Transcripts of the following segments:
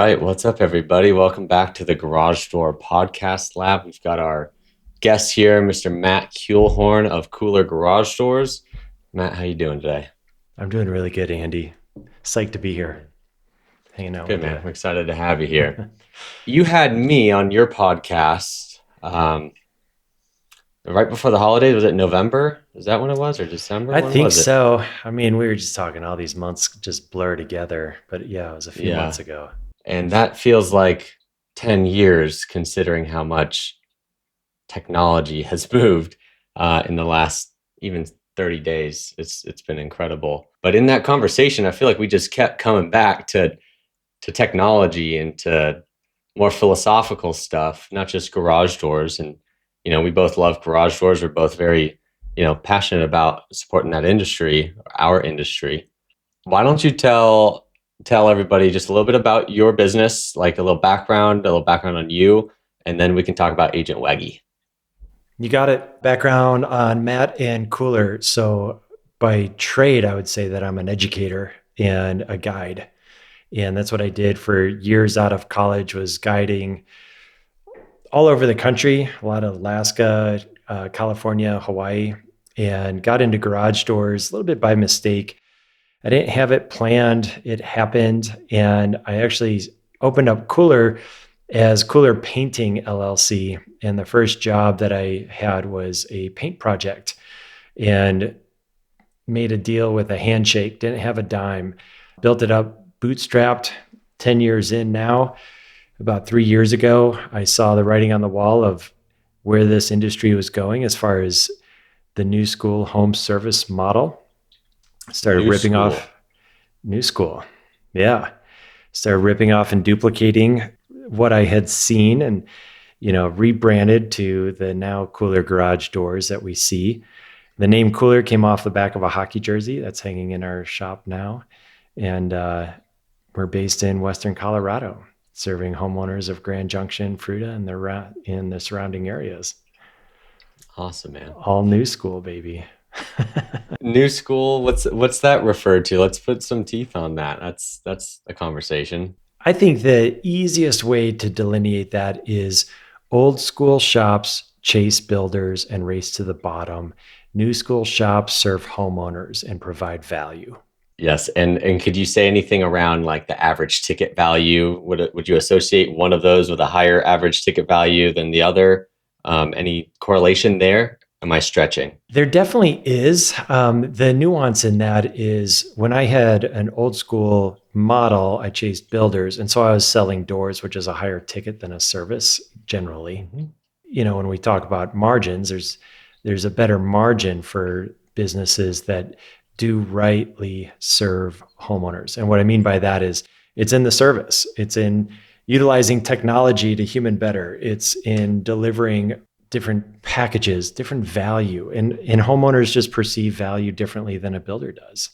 right. What's up, everybody? Welcome back to the Garage Door Podcast Lab. We've got our guest here, Mr. Matt Kuehlhorn of Kooler Garage Doors. Matt, how you doing today? I'm doing really good, Andy. Psyched to be here, hanging out Good, with man. you. We're excited to have you here. You had me on your podcast right before the holidays. Was it November? Is that when it was, or December? I When think was it? so. I mean, we were just talking, all these months just blur together, but yeah, it was a few Yeah. months ago. And that feels like 10 years considering how much technology has moved in the last even 30 days. It's been incredible. But in that conversation, I feel like we just kept coming back to technology and to more philosophical stuff, not just garage doors. And we both love garage doors. We're both very passionate about supporting that industry, our industry. Why don't you tell everybody just a little bit about your business, like a little background on you, and then we can talk about Agent Waggy. You got it. Background on Matt and Kooler. So by trade, I would say that I'm an educator and a guide. And that's what I did for years out of college, was guiding all over the country, a lot of Alaska, California, Hawaii, and got into garage doors a little bit by mistake. I didn't have it planned. It happened. And I actually opened up Kooler as Kooler Painting LLC. And the first job that I had was a paint project, and made a deal with a handshake, didn't have a dime, built it up bootstrapped. 10 years in now, about 3 years ago, I saw the writing on the wall of where this industry was going as far as the new school home service model. Started New ripping school. off new school. Yeah. Started ripping off and duplicating what I had seen, and, rebranded to the now Kooler Garage Doors that we see. The name Kooler came off the back of a hockey jersey that's hanging in our shop now. And we're based in Western Colorado, serving homeowners of Grand Junction, Fruita, and in the surrounding areas. Awesome, man. All new school, baby. New school, what's that referred to? Let's put some teeth on that. That's a conversation. I think the easiest way to delineate that is old school shops chase builders and race to the bottom. New school shops serve homeowners and provide value. Yes, and could you say anything around like the average ticket value? Would you associate one of those with a higher average ticket value than the other? Any correlation there? Am I stretching? There definitely is. The nuance in that is, when I had an old school model, I chased builders. And so I was selling doors, which is a higher ticket than a service generally. Mhm. When we talk about margins, there's a better margin for businesses that do rightly serve homeowners. And what I mean by that is, it's in the service. It's in utilizing technology to human better. It's in delivering different packages, different value. And homeowners just perceive value differently than a builder does.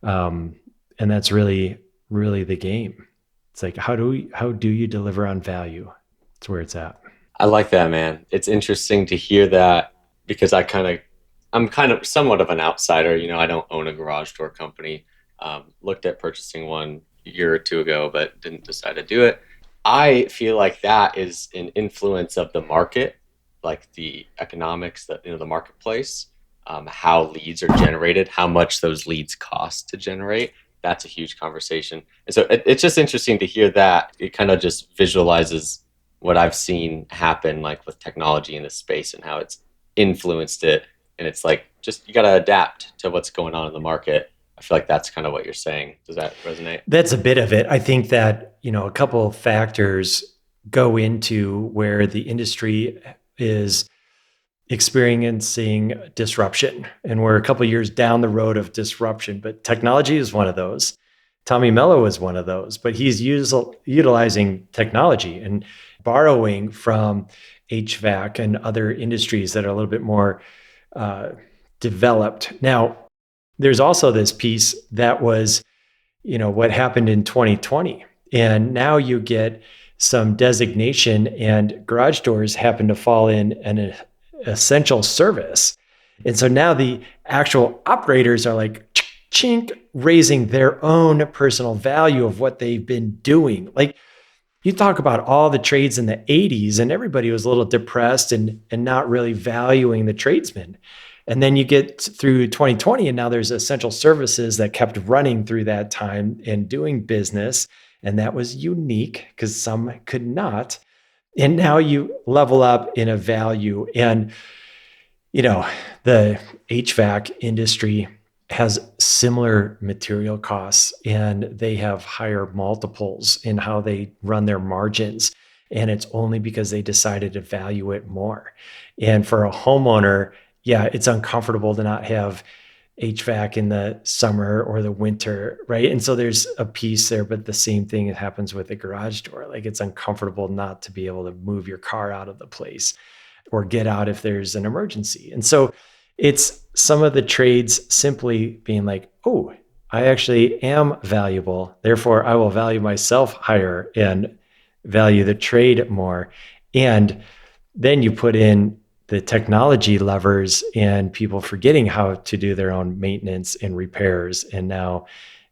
And that's really, really the game. It's like, how do you deliver on value? It's where it's at. I like that, man. It's interesting to hear that because I'm kind of somewhat of an outsider. I don't own a garage door company. Looked at purchasing one a year or two ago, but didn't decide to do it. I feel like that is an influence of the market, like the economics, the marketplace, how leads are generated, how much those leads cost to generate. That's a huge conversation. And so it's just interesting to hear that. It kind of just visualizes what I've seen happen, like with technology in this space and how it's influenced it. And it's like, just, you got to adapt to what's going on in the market. I feel like that's kind of what you're saying. Does that resonate? That's a bit of it. I think that, a couple of factors go into where the industry is experiencing disruption. And we're a couple of years down the road of disruption, but technology is one of those. Tommy Mello is one of those, but he's utilizing technology and borrowing from HVAC and other industries that are a little bit more developed. Now, there's also this piece that was, what happened in 2020. And now you get some designation, and garage doors happen to fall in an essential service. And so now the actual operators are like, chink, raising their own personal value of what they've been doing. Like, You talk about all the trades in the 80s and everybody was a little depressed and not really valuing the tradesmen. And then you get through 2020 and now there's essential services that kept running through that time and doing business. And that was unique because some could not. And now you level up in a value. And, you know, the HVAC industry has similar material costs and they have higher multiples in how they run their margins. And it's only because they decided to value it more. And for a homeowner, yeah, it's uncomfortable to not have HVAC in the summer or the winter, right? And so there's a piece there, but the same thing happens with a garage door. Like it's uncomfortable not to be able to move your car out of the place or get out if there's an emergency. And so it's some of the trades simply being like, oh, I actually am valuable. Therefore, I will value myself higher and value the trade more. And then you put in the technology levers and people forgetting how to do their own maintenance and repairs. And now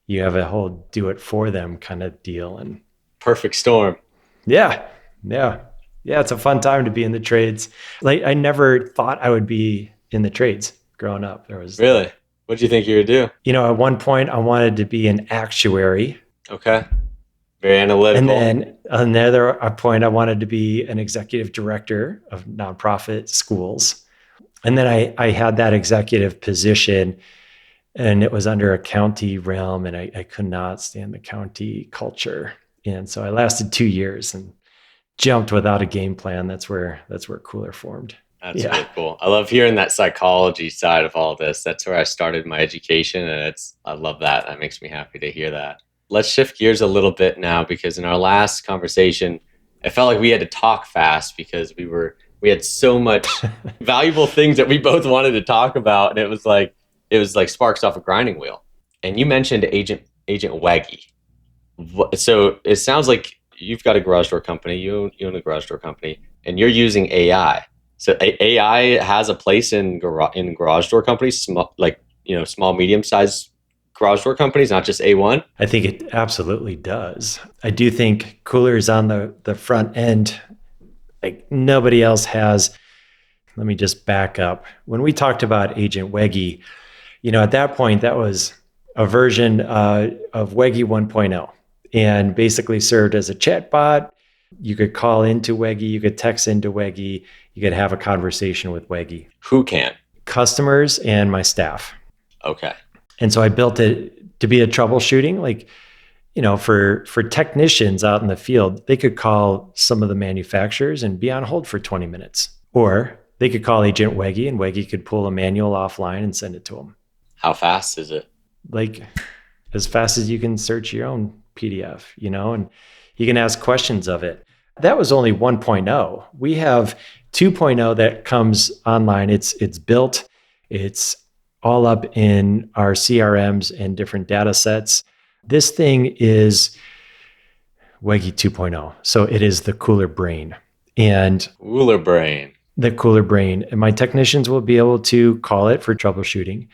you have a whole do it for them kind of deal. And Perfect storm. yeah, yeah. Yeah, it's a fun time to be in the trades. Like I never thought I would be in the trades growing up. There was Really? What do you think you would do? at one point I wanted to be an actuary. Okay. Very And analytical. then another point I wanted to be an executive director of nonprofit schools. And then I had that executive position and it was under a county realm and I could not stand the county culture. And so I lasted 2 years and jumped without a game plan. That's where Kooler formed. That's really cool. I love hearing that psychology side of all this. That's where I started my education, and I love that. That makes me happy to hear that. Let's shift gears a little bit now, because in our last conversation, I felt like we had to talk fast because we had so much valuable things that we both wanted to talk about, and it was like sparks off a grinding wheel. And you mentioned Agent Weggy. So it sounds like you've got a garage door company, you own a garage door company, and you're using AI. So AI has a place in garage door companies, small, medium sized garage door companies, not just A1. I think it absolutely does. I do think Kooler is on the front end. Like nobody else has. Let me just back up. When we talked about Agent Weggy, at that point, that was a version of Weggy 1.0 and basically served as a chatbot. You could call into Weggy, you could text into Weggy, you could have a conversation with Weggy. Who can? Customers and my staff. Okay. And so I built it to be a troubleshooting, for technicians out in the field, they could call some of the manufacturers and be on hold for 20 minutes. Or they could call Agent Weggy and Weggy could pull a manual offline and send it to them. How fast is it? Like as fast as you can search your own PDF, and you can ask questions of it. That was only 1.0. We have 2.0 that comes online. It's built. It's all up in our CRMs and different data sets. This thing is Weggy 2.0. So it is the Kooler brain. And Kooler brain. The Kooler brain. And my technicians will be able to call it for troubleshooting.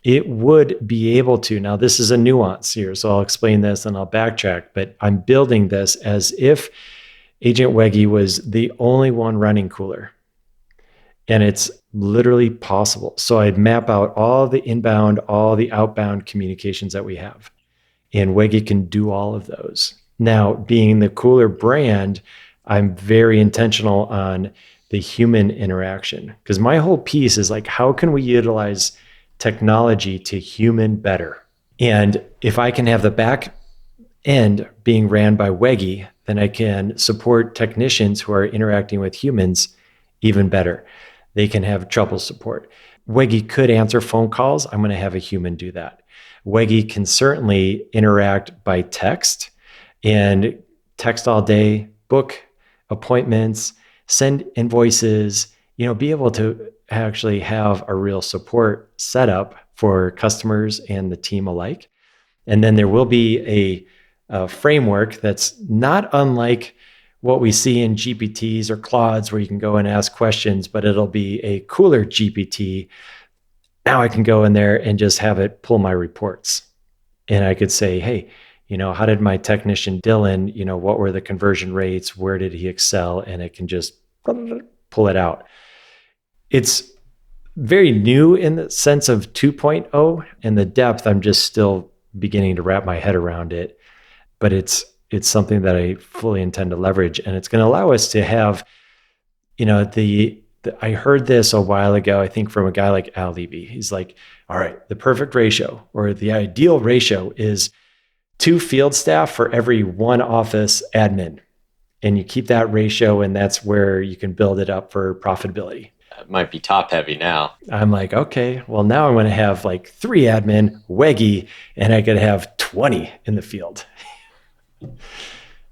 It would be able to, now this is a nuance here, so I'll explain this and I'll backtrack, but I'm building this as if Agent Weggy was the only one running Kooler. And it's literally possible. So I'd map out all the inbound, all the outbound communications that we have. And Weggy can do all of those. Now, being the Kooler brand, I'm very intentional on the human interaction because my whole piece is like, how can we utilize technology to human better? And if I can have the back end being ran by Weggy, then I can support technicians who are interacting with humans even better. They can have trouble support. Weggy could answer phone calls. I'm going to have a human do that. Weggy can certainly interact by text and text all day, book appointments, send invoices, be able to actually have a real support setup for customers and the team alike. And then there will be a framework that's not unlike what we see in GPTs or Claudes where you can go and ask questions, but it'll be a Kooler GPT. Now I can go in there and just have it pull my reports. And I could say, hey, How did my technician Dylan, what were the conversion rates? Where did he excel? And it can just pull it out. It's very new in the sense of 2.0, and the depth, I'm just still beginning to wrap my head around it. But it's something that I fully intend to leverage, and it's going to allow us to have, I heard this a while ago, I think from a guy like Al Levy. He's like, all right, the perfect ratio or the ideal ratio is 2 field staff for every 1 office admin. And you keep that ratio, and that's where you can build it up for profitability. It might be top heavy now. I'm like, okay, well, now I'm going to have like 3 admin, Weggy, and I could have 20 in the field.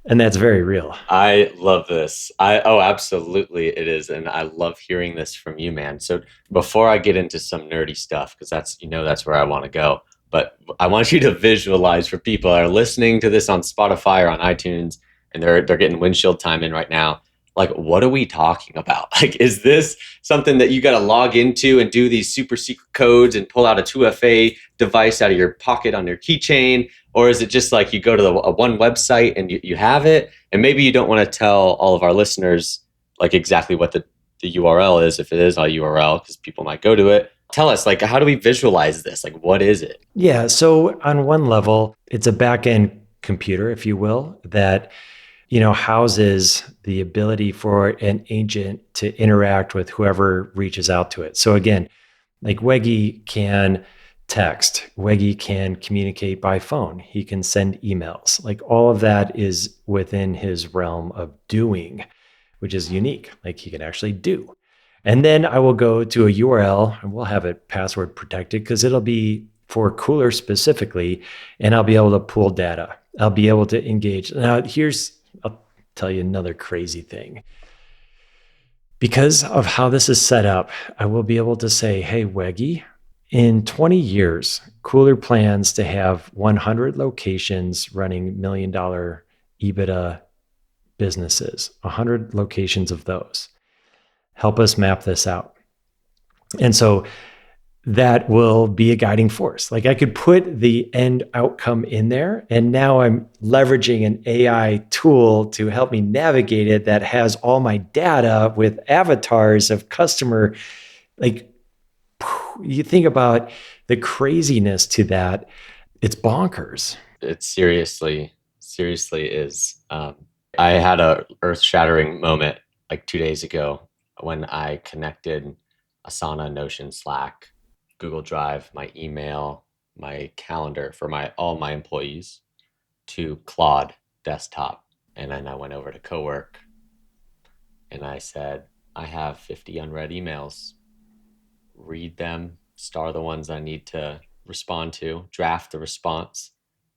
And that's very real. I love this. Oh, absolutely it is. And I love hearing this from you, man. So before I get into some nerdy stuff, because that's where I want to go. But I want you to visualize for people that are listening to this on Spotify or on iTunes, and they're getting windshield time in right now. Like, what are we talking about? Like, is this something that you got to log into and do these super secret codes and pull out a 2FA device out of your pocket on your keychain? Or is it just like you go to one website and you have it? And maybe you don't want to tell all of our listeners like exactly what the URL is, if it is a URL, because people might go to it. Tell us, like, how do we visualize this? Like, what is it? Yeah. So on one level, it's a back-end computer, if you will, that houses the ability for an agent to interact with whoever reaches out to it. So again, like Weggy can text, Weggy can communicate by phone, he can send emails. Like all of that is within his realm of doing, which is unique. Like he can actually do. And then I will go to a URL and we'll have it password protected because it'll be for Kooler specifically, and I'll be able to pull data. I'll be able to engage. Now, I'll tell you another crazy thing. Because of how this is set up, I will be able to say, hey, Weggy, in 20 years, Kooler plans to have 100 locations running $1 million EBITDA businesses, 100 locations of those. Help us map this out. And so that will be a guiding force. Like I could put the end outcome in there, and now I'm leveraging an AI tool to help me navigate it that has all my data with avatars of customer. Like you think about the craziness to that, it's bonkers. It seriously is. I had a earth-shattering moment like 2 days ago when I connected Asana, Notion, Slack, Google Drive, my email, my calendar for all my employees to Claude desktop. And then I went over to Cowork and I said, I have 50 unread emails. Read them, star the ones I need to respond to, draft the response,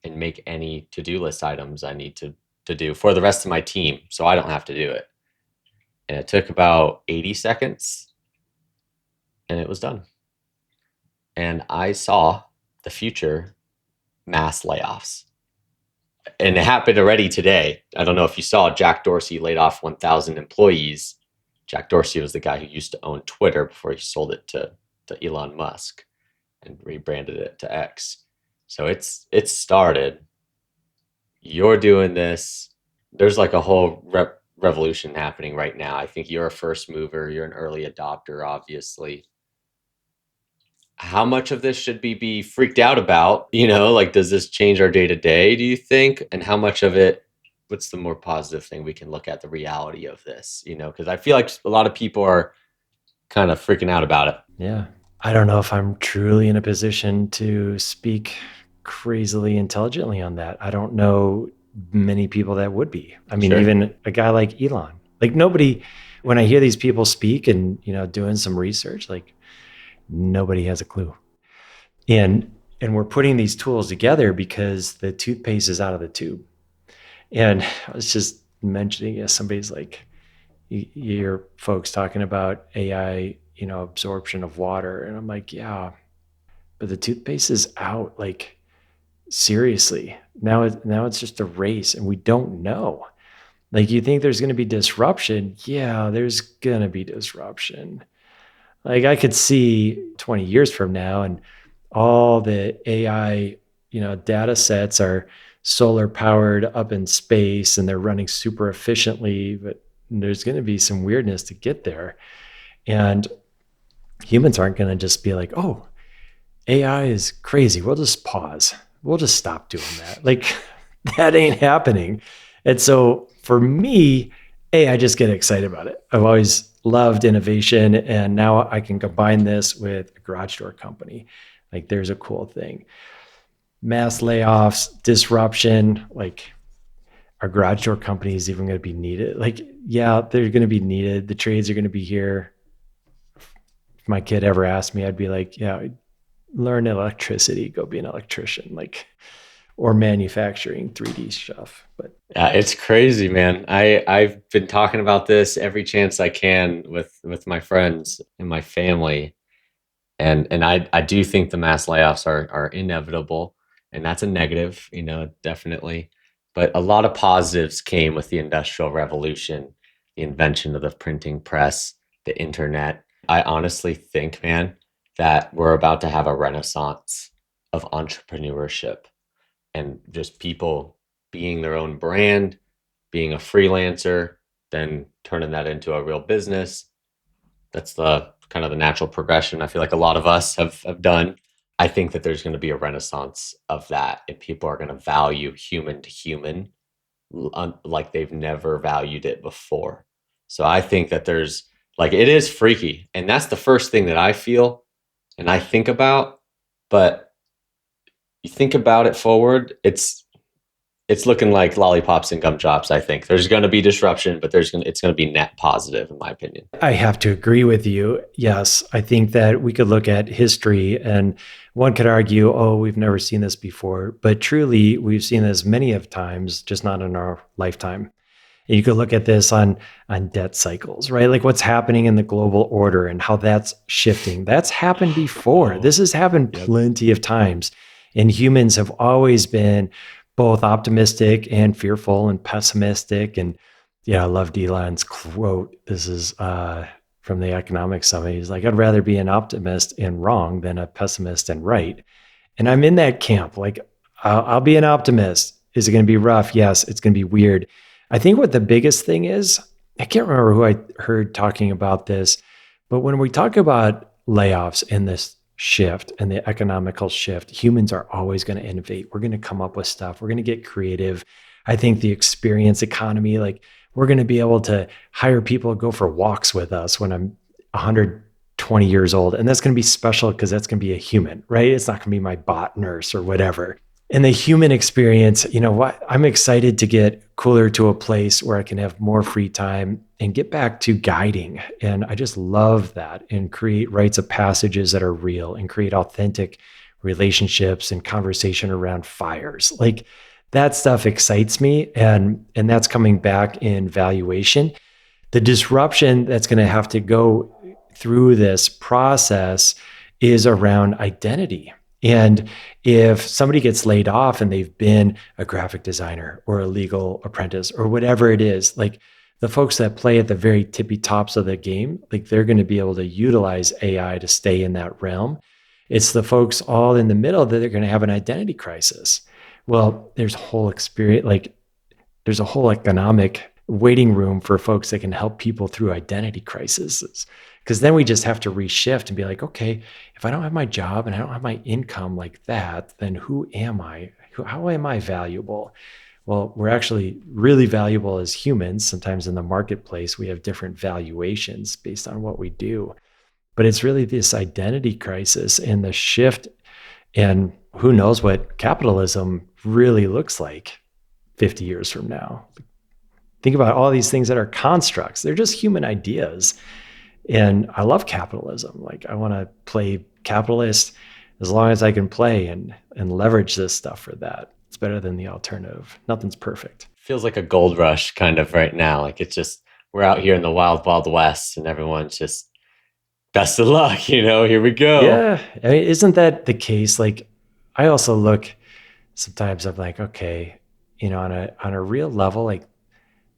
and make any to-do list items I need to do for the rest of my team so I don't have to do it. And it took about 80 seconds and it was done. And I saw the future mass layoffs. And it happened already today. I don't know if you saw, Jack Dorsey laid off 1,000 employees. Jack Dorsey was the guy who used to own Twitter before he sold it to Elon Musk and rebranded it to X. So it's started. You're doing this. There's like a whole revolution happening right now. I think you're a first mover. You're an early adopter, obviously. How much of this should we be freaked out about? Like, does this change our day to day, do you think? And how much of it, what's the more positive thing we can look at the reality of this? Because I feel like a lot of people are kind of freaking out about it. Yeah. I don't know if I'm truly in a position to speak crazily intelligently on that. I don't know many people that would be. I mean, Sure. Even a guy like Elon, like nobody, when I hear these people speak and, doing some research, like nobody has a clue. And we're putting these tools together because the toothpaste is out of the tube. And I was just mentioning, somebody's like, you hear folks talking about AI, absorption of water. And I'm like, yeah, but the toothpaste is out. Like, seriously, now it's just a race and we don't know. Like, you think there's going to be disruption. Yeah, there's going to be disruption. Like I could see 20 years from now and all the AI, data sets are solar powered up in space and they're running super efficiently, but there's going to be some weirdness to get there. And humans aren't going to just be like, oh, AI is crazy. We'll just pause. We'll just stop doing that. Like, that ain't happening. And so for me, I just get excited about it. I've always loved innovation. And now I can combine this with a garage door company. Like, there's a cool thing. Mass layoffs, disruption, like, are garage door companies even going to be needed? Like, yeah, they're going to be needed. The trades are going to be here. If my kid ever asked me, I'd be like, yeah, learn electricity, go be an electrician, like, or manufacturing 3D stuff. But Yeah, it's crazy, man. I've been talking about this every chance I can with my friends and my family. And I do think the mass layoffs are inevitable, and that's a negative, definitely. But a lot of positives came with the Industrial Revolution, the invention of the printing press, the internet. I honestly think, man, that we're about to have a renaissance of entrepreneurship and just people being their own brand, being a freelancer, then turning that into a real business. That's the kind of the natural progression I feel like a lot of us have done. I think that there's going to be a renaissance of that, and people are going to value human to human like they've never valued it before. So I think that there's like it is freaky, and that's the first thing that I feel and I think about. But you think about it forward, it's looking like lollipops and gumdrops. I think there's going to be disruption, but it's going to be net positive, in my opinion. I have to agree with you. Yes, I think that we could look at history and one could argue, oh, we've never seen this before. But truly, we've seen this many of times, just not in our lifetime. And you could look at this on debt cycles, right? Like what's happening in the global order and how that's shifting. That's happened before. Oh, This has happened yep. plenty of times. And humans have always been both optimistic and fearful and pessimistic. And yeah, I loved Elon's quote. This is from the Economic Summit. He's like, I'd rather be an optimist and wrong than a pessimist and right. And I'm in that camp. Like, I'll be an optimist. Is it going to be rough? Yes, it's going to be weird. I think what the biggest thing is, I can't remember who I heard talking about this, but when we talk about layoffs and this shift and the economical shift, humans are always going to innovate. We're going to come up with stuff. We're going to get creative. I think the experience economy, like we're going to be able to hire people to go for walks with us when I'm 120 years old. And that's going to be special because that's going to be a human, right? It's not going to be my bot nurse or whatever. And the human experience, you know what? I'm excited to get Kooler to a place where I can have more free time and get back to guiding. And I just love that and create rites of passages that are real and create authentic relationships and conversation around fires. Like that stuff excites me. And that's coming back in valuation. The disruption that's going to have to go through this process is around identity. And if somebody gets laid off and they've been a graphic designer or a legal apprentice or whatever it is, like the folks that play at the very tippy tops of the game, like they're going to be able to utilize AI to stay in that realm. It's the folks all in the middle that are going to have an identity crisis. Well, there's whole experience, like there's a whole economic waiting room for folks that can help people through identity crises. Because then we just have to reshift and be like, okay, if I don't have my job and I don't have my income like that, then who am I? How am I valuable? Well, we're actually really valuable as humans. Sometimes in the marketplace, we have different valuations based on what we do. But it's really this identity crisis and the shift. And who knows what capitalism really looks like 50 years from now. Think about all these things that are constructs. They're just human ideas. And I love capitalism. Like I want to play capitalist as long as I can play and leverage this stuff for that. It's better than the alternative. Nothing's perfect. Feels like a gold rush kind of right now. Like it's just we're out here in the wild, wild west, and everyone's just best of luck. Here we go. Yeah. I mean, isn't that the case? Like I also look sometimes I'm like, okay, on a real level, like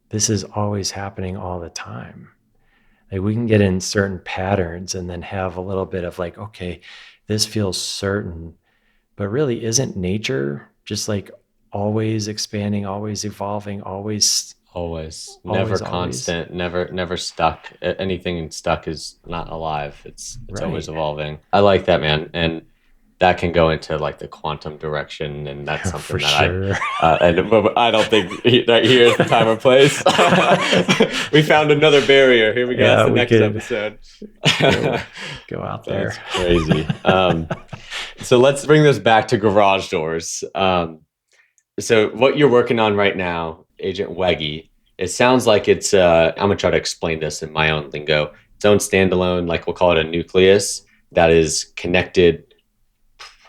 this is always happening all the time. Like we can get in certain patterns and then have a little bit of like, okay, this feels certain, but really isn't nature just like always expanding, always evolving, always, Always, never always, always. constant, never stuck. Anything stuck is not alive. It's always Right. evolving. I like that, man, and that can go into like the quantum direction, and that's For something that sure. and but I don't think that here is the time or place. We found another barrier. Here we go. That's Yeah, the we next could episode. go go out there. That's crazy. So let's bring this back to garage doors. So what you're working on right now, Agent Weggy, it sounds like it's I'm gonna try to explain this in my own lingo. Its own standalone, like we'll call it a nucleus that is connected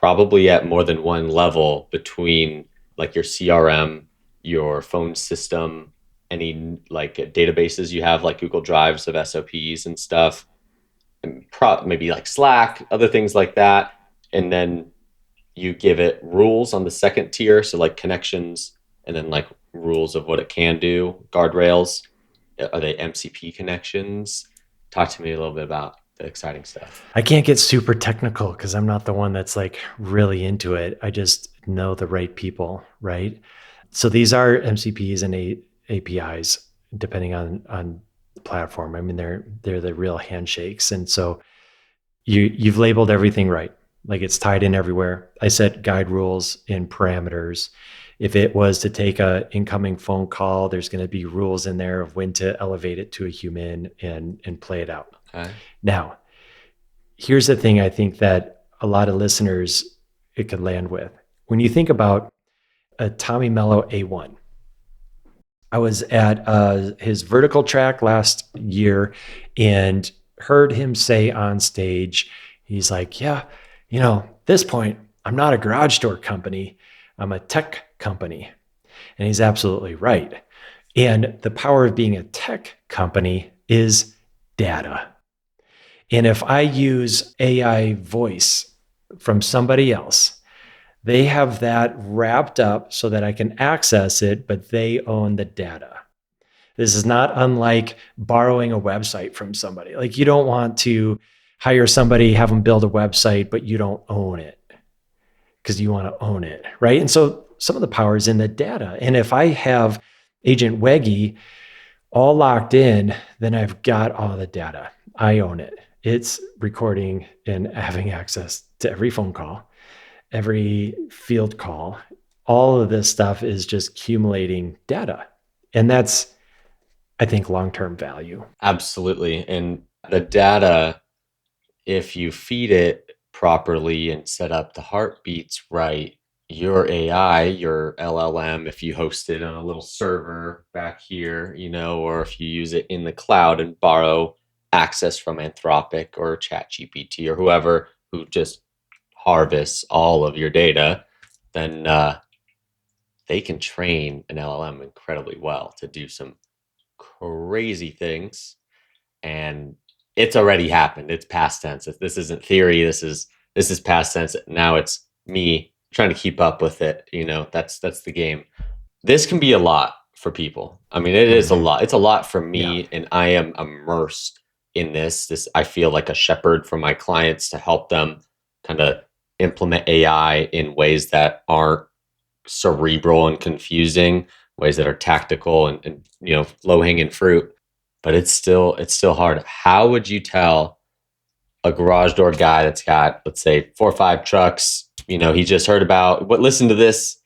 probably at more than one level between like your CRM, your phone system, any like databases you have like Google Drives of SOPs and stuff, and maybe like Slack, other things like that. And then you give it rules on the second tier, so like connections, and then like rules of what it can do, guardrails. Are they MCP connections? Talk to me a little bit about the exciting stuff. I can't get super technical because I'm not the one that's like really into it. I just know the right people, right? So these are MCPs and APIs, depending on the platform. I mean, they're the real handshakes, and so you've labeled everything right. Like it's tied in everywhere. I set guide rules and parameters. If it was to take a incoming phone call, there's going to be rules in there of when to elevate it to a human and play it out. Okay. Now, here's the thing I think that a lot of listeners it could land with. When you think about a Tommy Mello A1, I was at his vertical track last year and heard him say on stage, he's like, yeah, at this point, I'm not a garage door company. I'm a tech company. And he's absolutely right. And the power of being a tech company is data. And if I use AI voice from somebody else, they have that wrapped up so that I can access it, but they own the data. This is not unlike borrowing a website from somebody. Like you don't want to hire somebody, have them build a website, but you don't own it because you want to own it, right? And so some of the power is in the data. And if I have Agent Weggy all locked in, then I've got all the data. I own it. It's recording and having access to every phone call, every field call. All of this stuff is just accumulating data. And that's, I think, long-term value. Absolutely. And the data, if you feed it properly and set up the heartbeats right, your AI, your LLM, if you host it on a little server back here, or if you use it in the cloud and borrow access from Anthropic or ChatGPT or whoever who just harvests all of your data, then they can train an LLM incredibly well to do some crazy things. And it's already happened. It's past tense. This isn't theory. This is past tense. Now it's me trying to keep up with it. That's the game. This can be a lot for people. I mean, it is a lot. It's a lot for me, Yeah. and I am immersed in this. I feel like a shepherd for my clients to help them kind of implement AI in ways that aren't cerebral and confusing, ways that are tactical and low hanging fruit. But it's still hard. How would you tell a garage door guy that's got, let's say, 4 or 5 trucks? He just heard about listen to this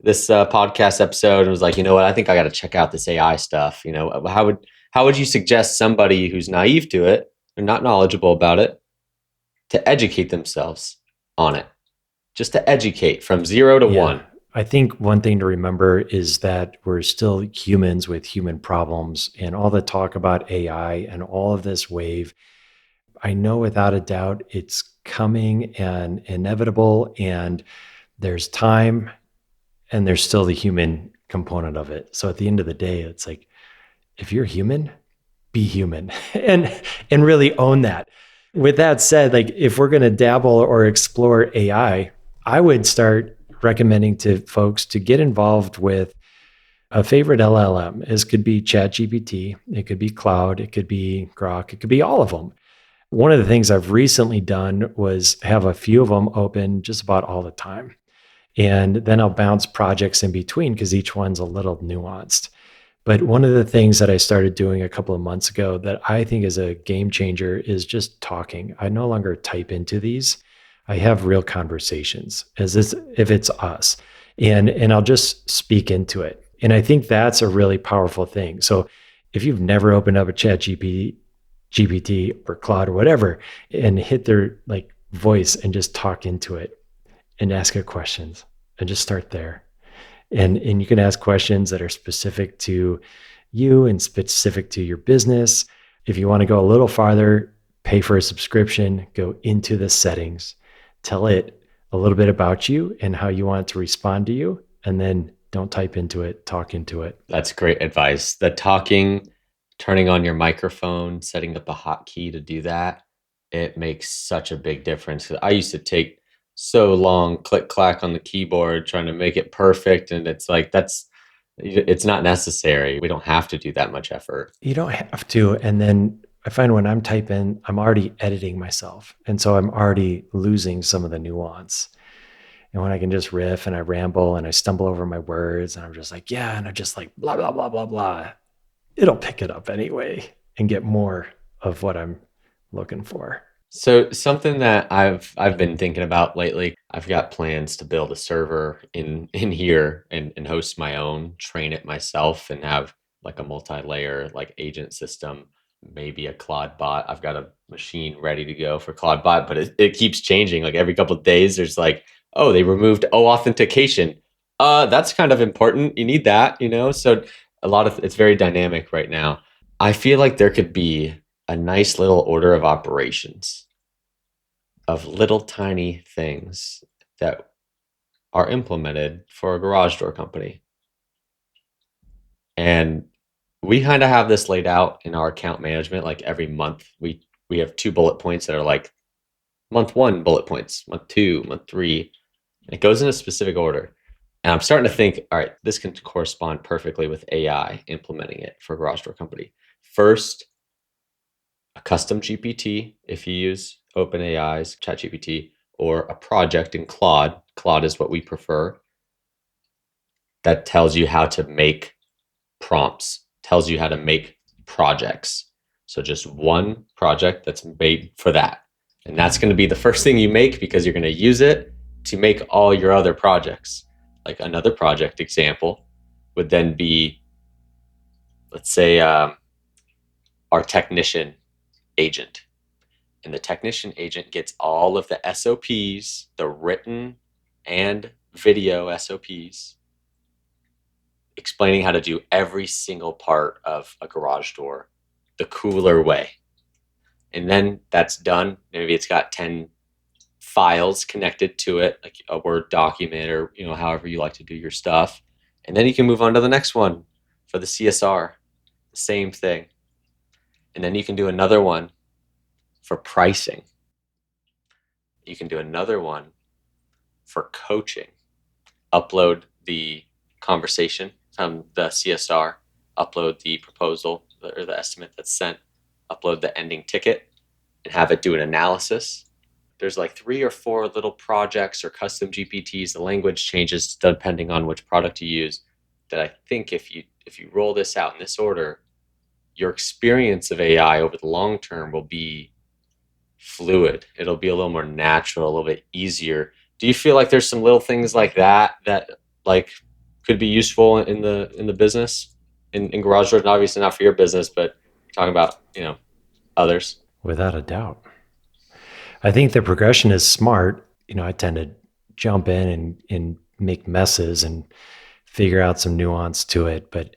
podcast episode and was like, you know what? I think I got to check out this AI stuff. How would you suggest somebody who's naive to it or not knowledgeable about it to educate themselves on it? Just to educate from 0 to 1. I think one thing to remember is that we're still humans with human problems, and all the talk about AI and all of this wave, I know without a doubt it's coming and inevitable, and there's time and there's still the human component of it. So at the end of the day, it's like, if you're human, be human and really own that. With that said, like if we're going to dabble or explore AI, I would start recommending to folks to get involved with a favorite LLM. This could be ChatGPT, it could be Cloud, it could be Grok, it could be all of them. One of the things I've recently done was have a few of them open just about all the time. And then I'll bounce projects in between because each one's a little nuanced. But one of the things that I started doing a couple of months ago that I think is a game changer is just talking. I no longer type into these. I have real conversations as if it's us. And I'll just speak into it. And I think that's a really powerful thing. So if you've never opened up a chat GPT or Claude or whatever and hit their like voice and just talk into it and ask it questions and just start there. And you can ask questions that are specific to you and specific to your business. If you want to go a little farther, pay for a subscription, go into the settings, tell it a little bit about you and how you want it to respond to you, and then don't type into it, talk into it. That's great advice. The talking, turning on your microphone, setting up a hotkey to do that, it makes such a big difference. I used to take so long, click clack on the keyboard, trying to make it perfect. And it's like, it's not necessary. We don't have to do that much effort. You don't have to. And then I find when I'm typing, I'm already editing myself. And so I'm already losing some of the nuance. And when I can just riff and I ramble and I stumble over my words and I'm just like, yeah, and I'm just like, blah, blah, blah, blah, blah, it'll pick it up anyway and get more of what I'm looking for. So something that I've been thinking about lately, I've got plans to build a server in here and host my own, train it myself, and have like a multi-layer like agent system, maybe a Claude bot. I've got a machine ready to go for Claude bot, but it keeps changing. Like every couple of days, there's like, oh, they removed authentication. That's kind of important. You need that, you know? So it's very dynamic right now. I feel like there could be a nice little order of operations of little tiny things that are implemented for a garage door company. And we kind of have this laid out in our account management. Like every month, we have 2 bullet points that are like month 1 bullet points, month 2, month 3. It goes in a specific order. And I'm starting to think, all right, this can correspond perfectly with AI implementing it for a garage door company. First, a custom GPT if you use OpenAI's ChatGPT, or a project in Claude. Claude is what we prefer. That tells you how to make prompts, tells you how to make projects. So just one project that's made for that. And that's going to be the first thing you make because you're going to use it to make all your other projects. Like another project example would then be, let's say, our technician agent. And the technician agent gets all of the SOPs, the written and video SOPs, explaining how to do every single part of a garage door the Kooler way. And then that's done. Maybe it's got 10 files connected to it, like a Word document or, however you like to do your stuff. And then you can move on to the next one for the CSR, the same thing. And then you can do another one for pricing. You can do another one for coaching. Upload the conversation from the CSR, upload the proposal or the estimate that's sent, upload the ending ticket, and have it do an analysis. There's like 3 or 4 little projects or custom GPTs. The language changes depending on which product you use. That I think if you roll this out in this order, your experience of AI over the long term will be fluid. It'll be a little more natural, a little bit easier. Do you feel like there's some little things like that like could be useful in the business in garage doors? And obviously not for your business, but talking about others. Without a doubt. I think the progression is smart. I tend to jump in and make messes and figure out some nuance to it. But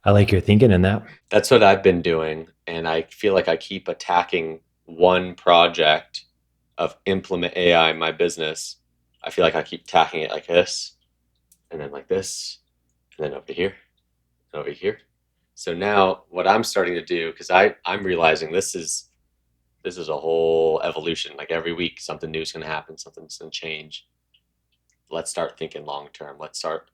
I like your thinking in that. That's what I've been doing. And I feel like I keep attacking one project of implement AI in my business. I feel like I keep attacking it like this, and then like this, and then over here, and over here. So now what I'm starting to do, because I'm realizing this is a whole evolution. Like every week something new is going to happen, something's going to change. Let's start thinking long term. Let's start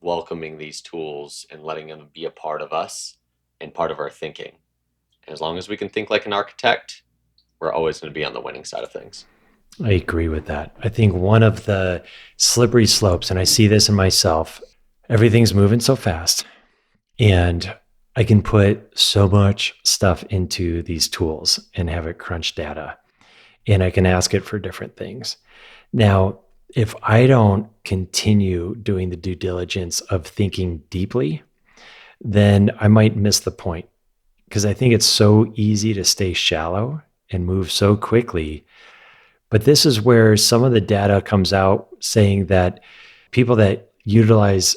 welcoming these tools and letting them be a part of us and part of our thinking. And as long as we can think like an architect, we're always going to be on the winning side of things. I agree with that. I think one of the slippery slopes, and I see this in myself, everything's moving so fast, and I can put so much stuff into these tools and have it crunch data, and I can ask it for different things. Now, if I don't continue doing the due diligence of thinking deeply, then I might miss the point because I think it's so easy to stay shallow and move so quickly. But this is where some of the data comes out saying that people that utilize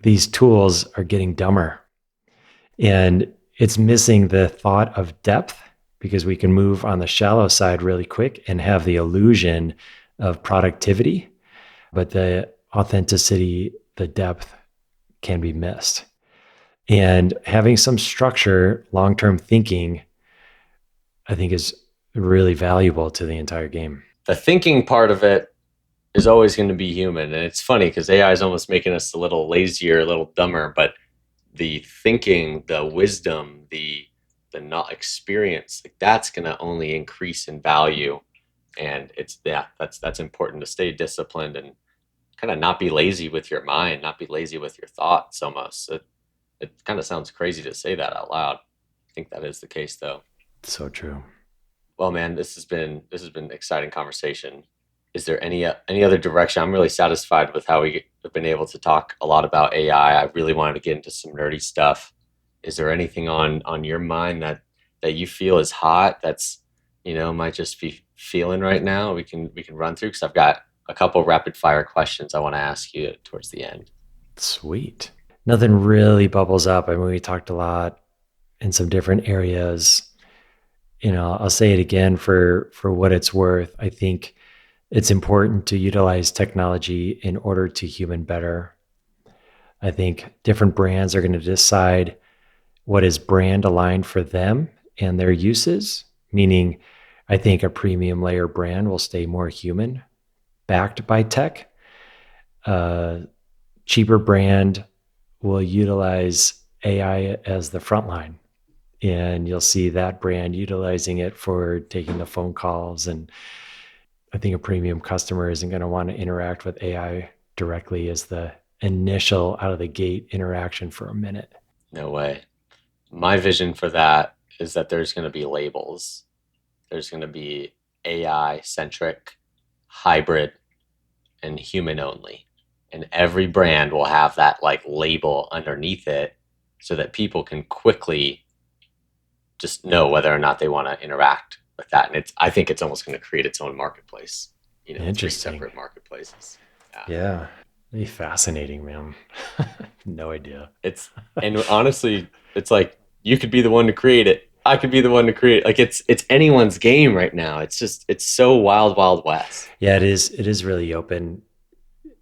these tools are getting dumber. And it's missing the thought of depth because we can move on the shallow side really quick and have the illusion of productivity, but the authenticity, the depth can be missed. And having some structure, long term thinking, I think is really valuable to the entire game. The thinking part of it is always going to be human. And it's funny because AI is almost making us a little lazier, a little dumber, but the thinking, the wisdom, the not experience, like that's going to only increase in value. And that's important to stay disciplined and kind of not be lazy with your mind, not be lazy with your thoughts almost. It kind of sounds crazy to say that out loud. I think that is the case though. So true. Well, man, this has been an exciting conversation. Is there any other direction? I'm really satisfied with how we have been able to talk a lot about AI. I really wanted to get into some nerdy stuff. Is there anything on your mind that you feel is hot that's might just be feeling right now? We can run through because I've got a couple rapid fire questions I want to ask you towards the end. Sweet. Nothing really bubbles up. I mean, we talked a lot in some different areas. I'll say it again for what it's worth. I think it's important to utilize technology in order to human better. I think different brands are going to decide what is brand aligned for them and their uses, meaning I think a premium layer brand will stay more human, backed by tech. A cheaper brand will utilize AI as the front line. And you'll see that brand utilizing it for taking the phone calls. And I think a premium customer isn't going to want to interact with AI directly as the initial out of the gate interaction for a minute. No way. My vision for that is that there's going to be labels. There's going to be AI centric, hybrid, and human only. And every brand will have that like label underneath it so that people can quickly just know whether or not they want to interact with that. And I think it's almost going to create its own marketplace, three Interesting. separate marketplaces. Yeah. Yeah. It'd be fascinating, man. No idea. And honestly, it's like you could be the one to create it. I could be the one to create it. Like it's anyone's game right now. It's so wild, wild west. Yeah, it is. It is really open.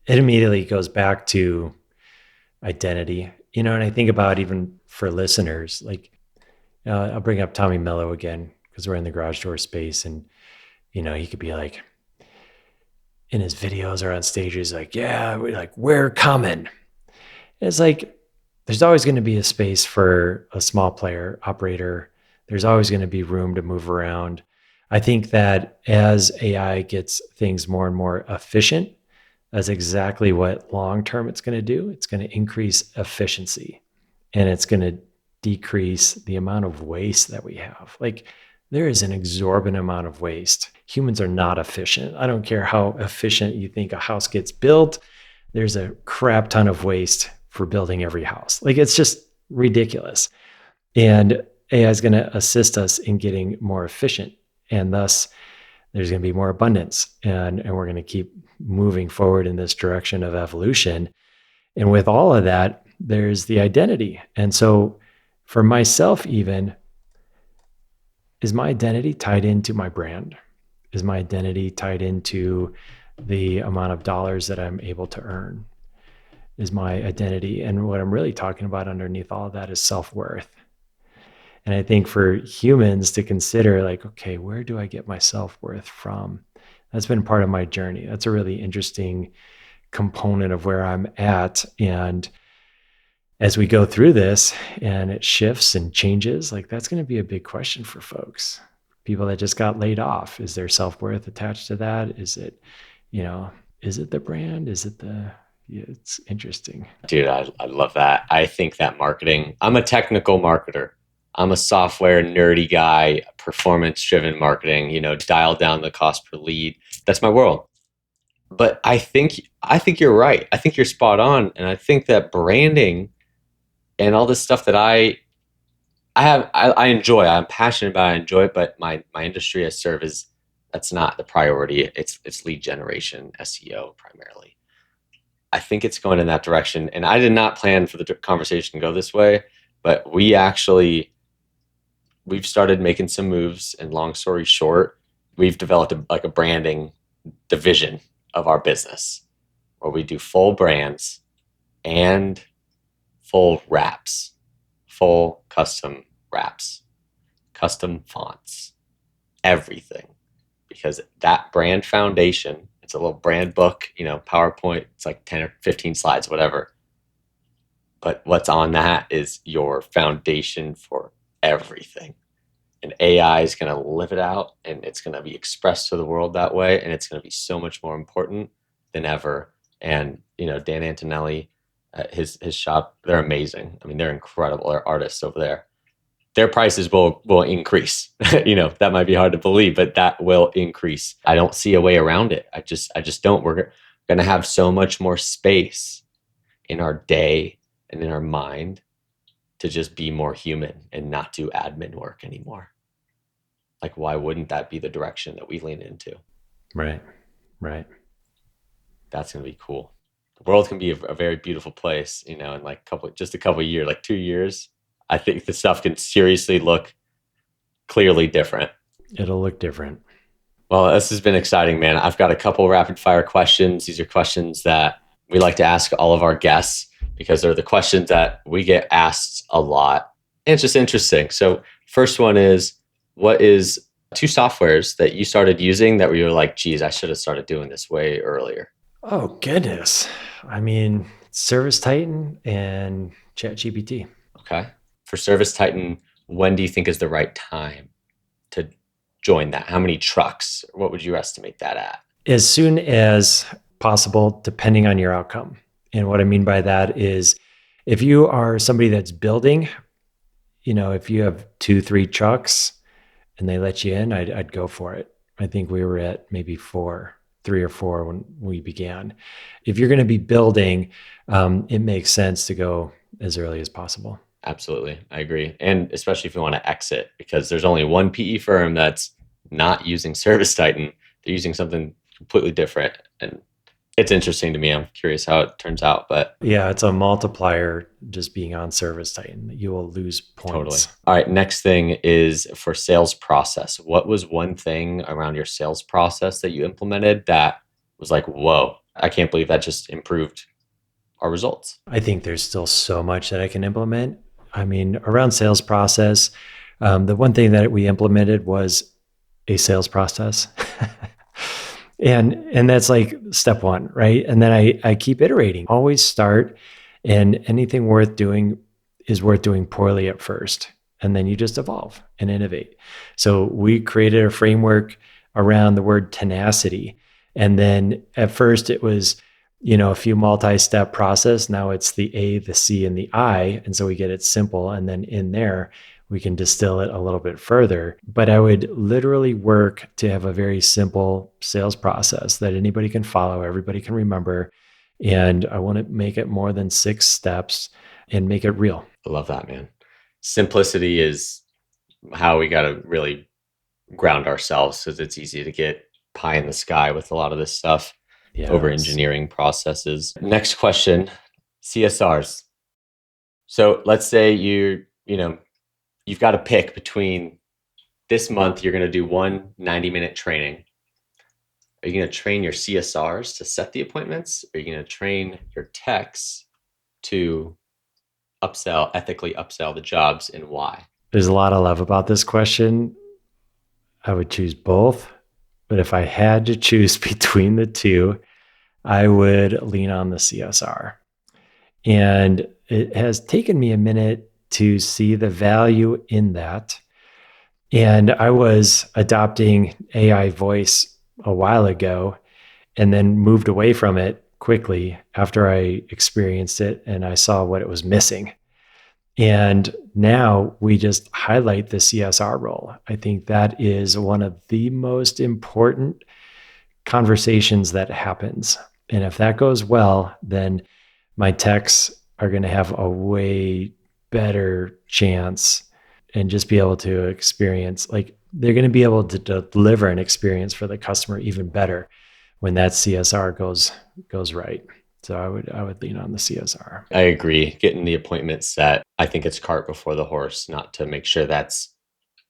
It immediately goes back to identity, and I think about even for listeners, like I'll bring up Tommy Mello again because we're in the garage door space, and he could be like in his videos or on stages, like, yeah, we're coming. It's like there's always going to be a space for a small player operator. There's always going to be room to move around. I think that as AI gets things more and more efficient, that's exactly what long term it's going to do. It's going to increase efficiency and it's going to decrease the amount of waste that we have. Like there is an exorbitant amount of waste. Humans are not efficient. I don't care how efficient you think a house gets built. There's a crap ton of waste for building every house. Like it's just ridiculous. And AI is going to assist us in getting more efficient. And thus, there's going to be more abundance. And we're going to keep moving forward in this direction of evolution. And with all of that, there's the identity. And so for myself, even, is my identity tied into my brand? Is my identity tied into the amount of dollars that I'm able to earn? Is my identity. And what I'm really talking about underneath all of that is self-worth. And I think for humans to consider like, okay, where do I get my self-worth from? That's been part of my journey. That's a really interesting component of where I'm at. And as we go through this and it shifts and changes, like that's going to be a big question for folks. people that just got laid off? Is there self-worth attached to that? Is it, you know, is it the brand? Is it the, yeah, it's interesting. Dude, I love that. I think that marketing, I'm a technical marketer. I'm a software nerdy guy, performance driven marketing, dial down the cost per lead. That's my world. But I think you're right. I think you're spot on. And I think that branding and all this stuff that I enjoy, I'm passionate about, I enjoy it, but my industry I serve is that's not the priority. It's lead generation, SEO primarily. I think it's going in that direction. And I did not plan for the conversation to go this way, but we've started making some moves. And long story short, we've developed a branding division of our business where we do full brands and full wraps, full custom wraps, custom fonts, everything. Because that brand foundation, it's a little brand book, PowerPoint, it's like 10 or 15 slides, whatever. But what's on that is your foundation for everything. And AI is going to live it out, and it's going to be expressed to the world that way. And it's going to be so much more important than ever. And, Dan Antonelli, his shop, they're amazing. I mean, they're incredible. They're artists over there. Their prices will increase. That might be hard to believe, but that will increase. I don't see a way around it. I just don't. We're going to have so much more space in our day and in our mind to just be more human and not do admin work anymore. Like, why wouldn't that be the direction that we lean into? Right. That's going to be cool. The world can be a very beautiful place, in like just a couple of years, like 2 years. I think the stuff can seriously look clearly different. It'll look different. Well, this has been exciting, man. I've got a couple rapid fire questions. These are questions that we like to ask all of our guests because they're the questions that we get asked a lot. And it's just interesting. So first one is, what is 2 softwares that you started using that you were like, geez, I should have started doing this way earlier? Oh, goodness. I mean, ServiceTitan and ChatGPT. Okay. For ServiceTitan, when do you think is the right time to join that? How many trucks? What would you estimate that at? As soon as possible, depending on your outcome. And what I mean by that is if you are somebody that's building, if you have 2-3 trucks and they let you in, I'd go for it. I think we were at maybe 3 or 4 when we began. If you're going to be building, it makes sense to go as early as possible. Absolutely. I agree. And especially if you want to exit, because there's only one PE firm that's not using ServiceTitan. They're using something completely different. And it's interesting to me. I'm curious how it turns out, but yeah, it's a multiplier just being on ServiceTitan. You will lose points. Totally. All right. Next thing is for sales process. What was one thing around your sales process that you implemented that was like, whoa, I can't believe that just improved our results? I think there's still so much that I can implement. I mean, around sales process, the one thing that we implemented was a sales process. And that's like step 1, right? And then I keep iterating. Always start, and anything worth doing is worth doing poorly at first. And then you just evolve and innovate. So we created a framework around the word tenacity. And then at first it was, a few multi-step process. Now it's the A, the C, and the I. And so we get it simple. And then in there, we can distill it a little bit further. But I would literally work to have a very simple sales process that anybody can follow, everybody can remember. And I want to make it more than 6 steps and make it real. I love that, man. Simplicity is how we got to really ground ourselves, because it's easy to get pie in the sky with a lot of this stuff, over engineering processes. Next question, CSRs. So let's say you've got to pick between this month, you're going to do one 90-minute training. Are you going to train your CSRs to set the appointments? Are you going to train your techs to ethically upsell the jobs, and why? There's a lot of love about this question. I would choose both, but if I had to choose between the two, I would lean on the CSR. And it has taken me a minute to see the value in that. And I was adopting AI voice a while ago and then moved away from it quickly after I experienced it and I saw what it was missing. And now we just highlight the CSR role. I think that is one of the most important conversations that happens. And if that goes well, then my techs are going to have a way better chance and just be able to experience, like, they're going to be able to deliver an experience for the customer even better when that CSR goes right. So I would lean on the CSR. I agree. Getting the appointment set, I think it's cart before the horse, not to make sure that's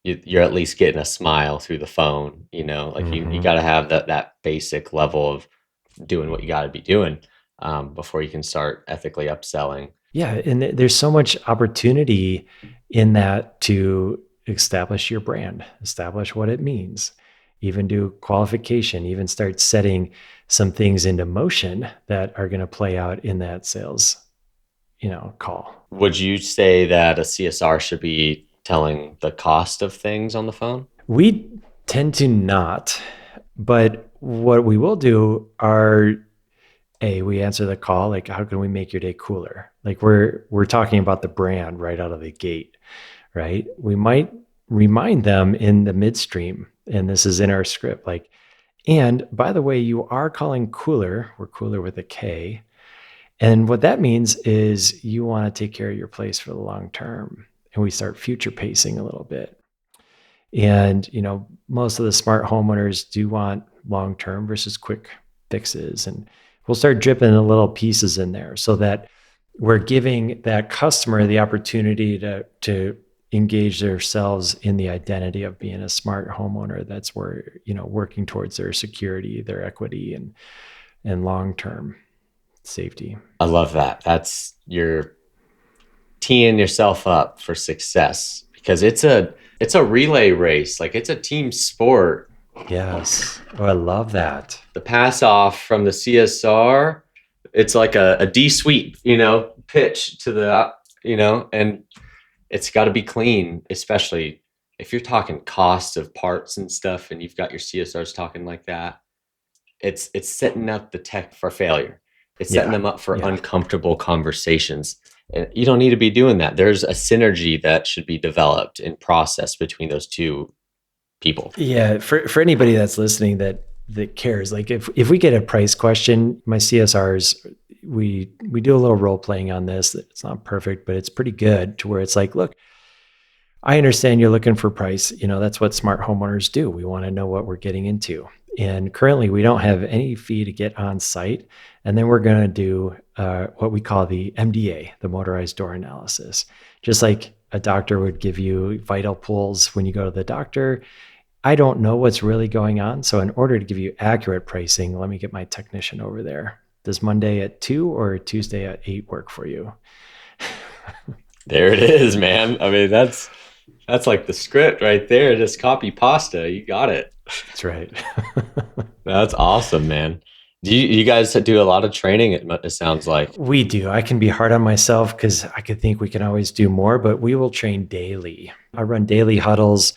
you're at least getting a smile through the phone, like you Mm-hmm. got to have that basic level of doing what you got to be doing before you can start ethically upselling. Yeah, and there's so much opportunity in that to establish your brand, establish what it means, even do qualification, even start setting some things into motion that are going to play out in that sales, call. Would you say that a CSR should be telling the cost of things on the phone? We tend to not, but what we will do are we answer the call, like, how can we make your day cooler? Like, we're talking about the brand right out of the gate, right? We might remind them in the midstream, and this is in our script, like, and by the way, you are calling Kooler, we're Kooler with a K. And what that means is you want to take care of your place for the long term. And we start future pacing a little bit. And, most of the smart homeowners do want long term versus quick fixes. And we'll start dripping the little pieces in there so that we're giving that customer the opportunity to engage themselves in the identity of being a smart homeowner that's where, working towards their security, their equity, and long term safety. I love that. That's you're teeing yourself up for success because it's a relay race. Like it's a team sport. Yes. Oh, I love that. The pass off from the CSR, it's like a D sweep, pitch to the, and it's got to be clean, especially if you're talking cost of parts and stuff and you've got your CSRs talking like that. It's setting up the tech for failure. It's setting Yeah. them up for Yeah. uncomfortable conversations. And you don't need to be doing that. There's a synergy that should be developed in process between those two people. Yeah. For anybody that's listening that cares, like, if we get a price question, my CSRs, we do a little role playing on this. It's not perfect, but it's pretty good to where it's like, look, I understand you're looking for price. That's what smart homeowners do. We want to know what we're getting into. And currently, we don't have any fee to get on site. And then we're going to do what we call the MDA, the motorized door analysis. Just like a doctor would give you vital pulls when you go to the doctor, I don't know what's really going on. So, in order to give you accurate pricing, let me get my technician over there. Does Monday at 2 or Tuesday at 8 work for you? There it is, man. I mean, that's like the script right there. Just copy pasta. You got it. That's right. That's awesome, man. Do you guys do a lot of training? It sounds like. We do. I can be hard on myself because I could think we can always do more, but we will train daily. I run daily huddles.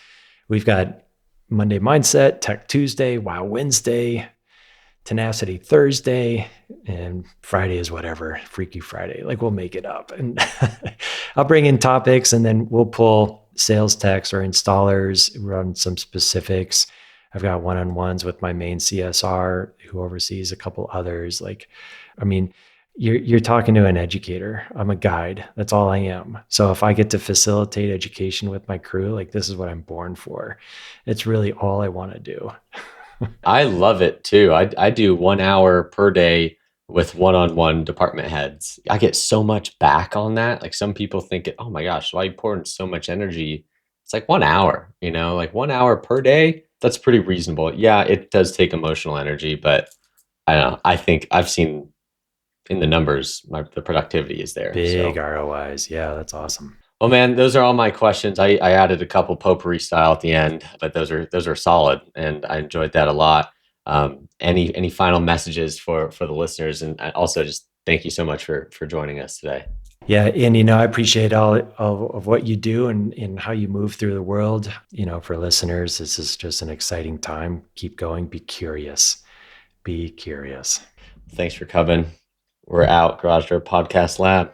We've got Monday Mindset, Tech Tuesday, Wow Wednesday, Tenacity Thursday, and Friday is whatever, Freaky Friday. Like, we'll make it up. And I'll bring in topics and then we'll pull sales techs or installers, run some specifics. I've got one-on-ones with my main CSR who oversees a couple others. Like, I mean, you're talking to an educator. I'm a guide. That's all I am. So if I get to facilitate education with my crew, like, this is what I'm born for. It's really all I want to do. I love it too. I do 1 hour per day with one-on-one department heads. I get so much back on that. Like some people think, oh my gosh, why are you pouring so much energy? It's like 1 hour, like 1 hour per day. That's pretty reasonable. Yeah, it does take emotional energy, but I don't know. I think I've seen in the numbers, the productivity is there. Big So, ROIs. Yeah, that's awesome. well, man, those are all my questions. I added a couple potpourri style at the end, but those are solid, and I enjoyed that a lot. Any final messages for the listeners, and also just thank you so much for joining us today. Yeah, and I appreciate all of what you do and how you move through the world. For listeners, this is just an exciting time. Keep going. Be curious. Be curious. Thanks for coming. We're out, Garage Door Podcast Lab.